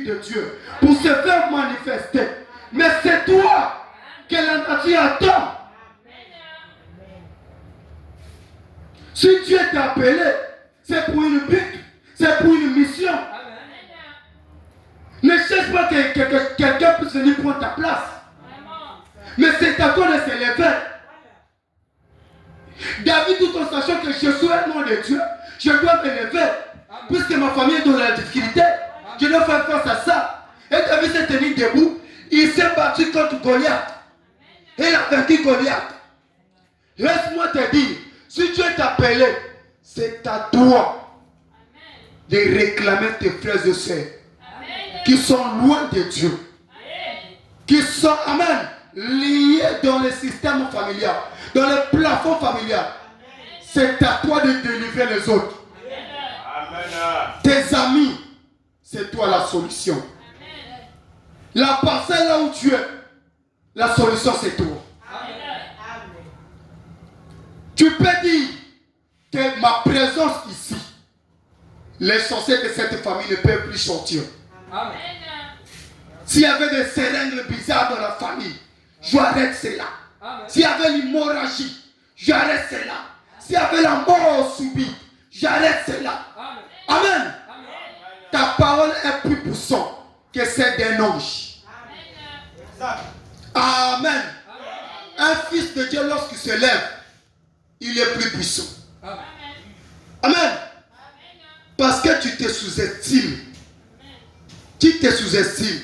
l'Esprit de Dieu pour se faire manifester. Mais c'est toi que la nature attend. Si Dieu t'a appelé, c'est pour une but, c'est pour une mission. Ne cherche pas que quelqu'un puisse venir prendre ta place. Mais c'est à toi de se lever. David, tout en sachant que je suis un nom de Dieu, je dois me lever. Puisque ma famille est dans la difficulté, je dois faire face à ça. Et David s'est tenu debout. Il s'est battu contre Goliath. Et il a vaincu Goliath. Laisse-moi te dire, si Dieu t'a appelé, c'est à toi de réclamer tes frères et sœurs qui sont loin de Dieu, qui sont, amen, liés dans le système familial, dans le plafond familial. C'est à toi de délivrer les autres. Tes amis, c'est toi la solution. La parcelle là où tu es, la solution c'est toi. Tu peux dire que ma présence ici, les sorciers de cette famille ne peuvent plus sortir. Amen. S'il y avait des seringues bizarres dans la famille, j'arrête cela. S'il y avait l'hémorragie, j'arrête cela. S'il y avait la mort subite, j'arrête cela. Amen. Amen. Ta parole est plus puissante que celle d'un ange. Amen. Un fils de Dieu, lorsqu'il se lève, il est plus puissant. Amen. Parce que tu te sous-estimes. Tu te sous-estimes.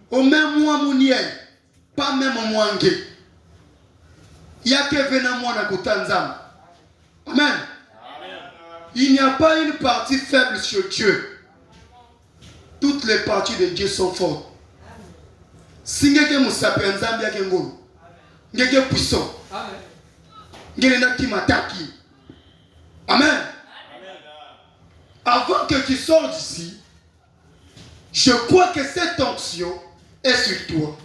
Au même moi, mon niel, pas même moi, il y a que venant moi dans Kotanzam. Amen. Il n'y a pas une partie faible chez Dieu. Toutes les parties de Dieu sont fortes. Si vous avez un sapienzam, vous avez un puissant. Vous avez un qui m'attaque. Amen. Avant que tu sortes d'ici, je crois que cette onction est sur toi.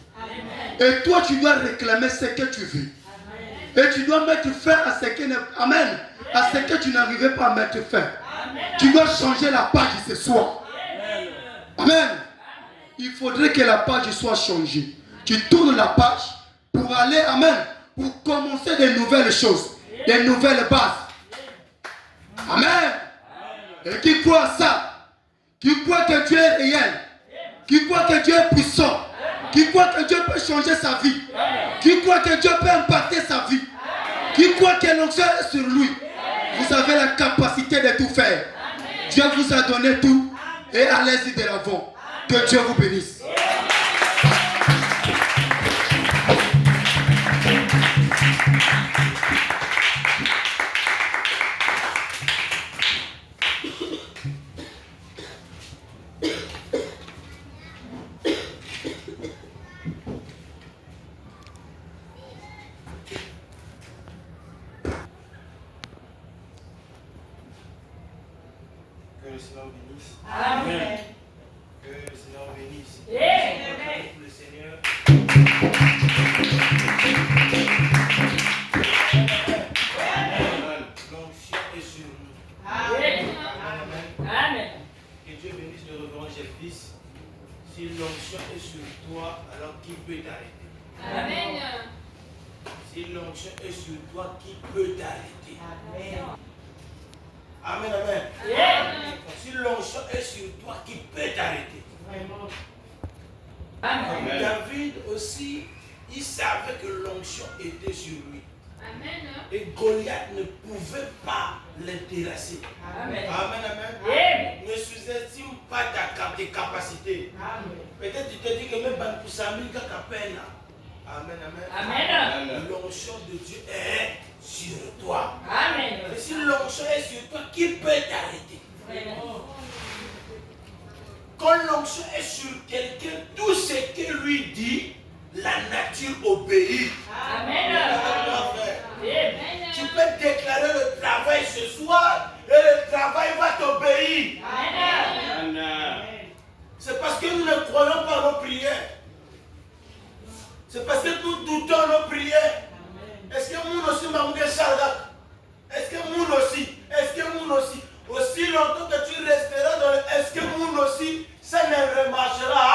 Et toi, tu dois réclamer ce que tu veux. Et tu dois mettre fin à ce que, amen, à ce que tu n'arrivais pas à mettre fin. Tu dois changer la page ce soir. Amen. Il faudrait que la page soit changée. Tu tournes la page pour aller, amen, pour commencer de nouvelles choses, de nouvelles bases. Amen. Et qui croit à ça, qui croit que Dieu est réel, qui croit que Dieu est puissant, qui croit que Dieu peut changer sa vie, qui croit que Dieu peut impacter sa vie, qui croit que l'onction est sur lui, vous avez la capacité de tout faire. Dieu vous a donné tout et allez-y de l'avant. Que Dieu vous bénisse. Que le Seigneur bénisse. Amen. Que le Seigneur bénisse. Amen. Le Seigneur. L'onction est sur nous. Amen. Amen. Que Dieu bénisse le révérend Jeff-Fils. Si l'onction est sur toi, alors qui peut t'arrêter? Amen. Si l'onction est sur toi, qui peut t'arrêter? Amen, amen. Amen. Si l'onction est sur toi, qui peut t'arrêter? Amen. David aussi, il savait que l'onction était sur lui. Amen. Et Goliath ne pouvait pas l'intéresser. Amen. Amen, amen. Amen. Ne sous-estime pas tes capacités. Peut-être tu te dis que même Bankousami, Kakapena. Amen, amen. Amen. L'onction de Dieu est sur toi. Amen. Et si l'onction est sur toi, qui peut t'arrêter? Quand l'onction est sur quelqu'un, tout ce que lui dit, la nature obéit. Amen. Tu peux déclarer le travail ce soir et le travail va t'obéir. Amen. C'est parce que nous ne croyons pas nos prières. C'est parce que nous doutons nos prières. Est-ce que nous aussi, Mamoudé Saldak? Est-ce que nous aussi? Est-ce que nous aussi? Aussi longtemps que tu resteras dans le est-ce que nous aussi, ça ne remarchera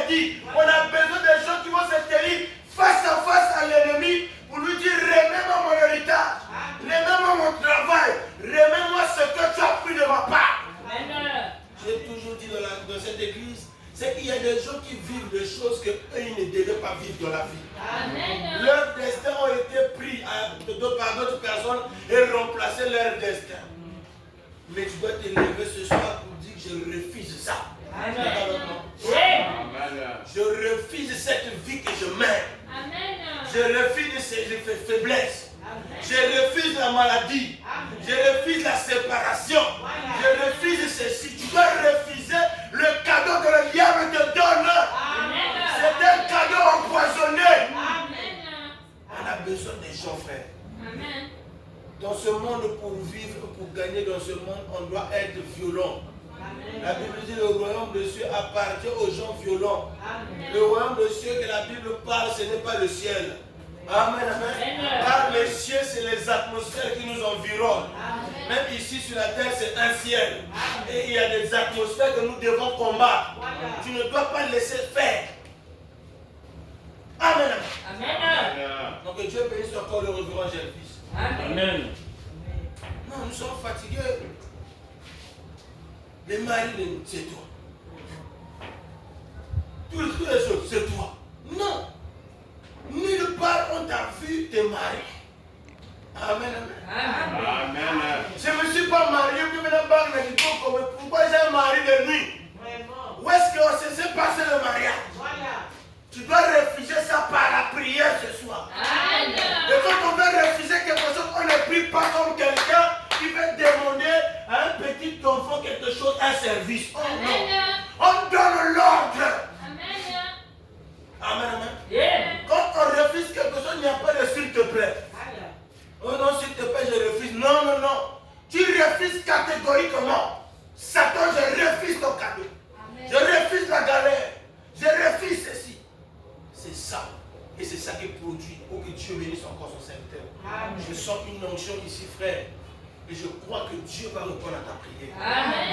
dit, on a besoin de gens qui vont se tenir face à face à l'ennemi pour lui dire remets-moi mon héritage, remets-moi mon travail, remets-moi ce que tu as pris de ma part. J'ai toujours dit dans cette église, c'est qu'il y a des gens qui vivent des choses que eux ils ne devaient pas vivre dans la vie. Amen. Leurs destins ont été pris par d'autres personnes et remplacé leur destin. Mais tu dois te lever ce soir pour dire que je refuse ça. Je refuse cette vie que je mène. Je refuse ces faiblesses. Je refuse la maladie. Je refuse la séparation. Je refuse ceci. Tu dois refuser le cadeau que le diable te donne. C'est un cadeau empoisonné. On a besoin des gens, frère. Dans ce monde, pour vivre, pour gagner dans ce monde, on doit être violent. La Bible dit le royaume de cieux appartient aux gens violents. Le royaume de cieux que la Bible parle, ce n'est pas le ciel. Amen, amen. Car les cieux, c'est les atmosphères qui nous environnent. Même ici sur la terre, c'est un ciel. Et il y a des atmosphères que nous devons combattre. Tu ne dois pas laisser faire. Amen, amen. Donc que Dieu bénisse encore le révérend Gelfis. Amen. Non, nous sommes fatigués. Les maris, c'est toi. Toutes les choses, c'est toi. Non. Nulle part on t'a vu te marier. Amen, amen. Amen. Je ne me suis pas marié, puis maintenant, me dit pourquoi j'ai un mari de nuit? Où est-ce que s'est passé le mariage? Tu dois refuser ça par la prière ce soir. Amen. Et quand on veut refuser quelque chose, on ne prie pas comme quelqu'un qui veut demander à un petit enfant quelque chose, un service. Oh non. On donne l'ordre. Amen, amen. Yeah. Quand on refuse quelque chose, il n'y a pas de s'il te plaît. Oh non, s'il te plaît, je refuse. Non, non, non. Tu refuses catégoriquement. Satan, je refuse ton cadeau. Je refuse la galère. Je refuse ceci. C'est ça. Et c'est ça qui produit pour que Dieu bénisse encore son serviteur. Je sens une onction ici, frère. Et je crois que Dieu va répondre à ta prière. Amen.